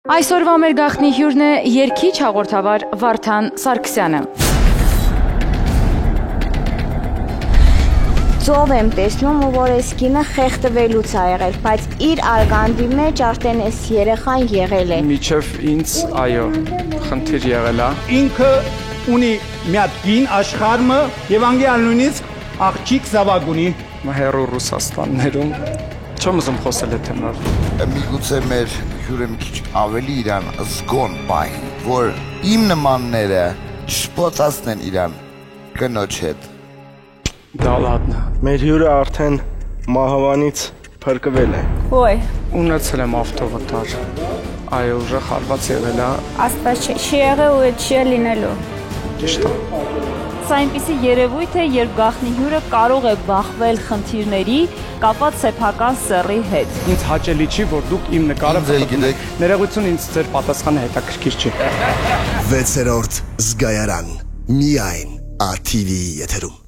Այսօրվա մեր գաղտնի հյուրն է երգիչ հաղորդավար Վարդան Սարգսյանը։ Ծով եմ տեսնում ու որ այս կինը խեղդվելուց ա եղել, բայց իր արգանդի մեջ արդեն այս երեխան եղել է։ Միջև ինձ, այո, խնդիր եղել է։ Ինքը ունի մի հատ կին աշխարհը եւ անգլիան նույնիսկ աղջիկ զավակ ունի։ Հեռու Ռուսաստաններում չեմ ուզում խոսել այդ թեմայով։ Միգուցե մեր հյուրը մի քիչ ավելի իրան զգոն պահի, որ իմ նմանները չսպոցացնեն իրան կնոջ հետ։ Դա լատնա։ Մեր հյուրը արդեն մահվանից փրկվել է։ Ոյ, Ունեցել եմ ավտովթար։ Այո, ուժը խարված եղել է։ Աստված չի եղել ու չի լինելու։ Ճիշտ է։ Սա այնպիսի երևույթ է, երբ գաղտնի հյուրը կարող է բախվել խնդիրների կապված սեփական սեռի հետ։ Ինձ հաճելի չի, որ դուք իմ նկարը գիտեք։ Ներողություն, ինձ ձեր պատասխանը հետաքրքիր չի։ 6-րդ զգայարան միայն ATV եթերում։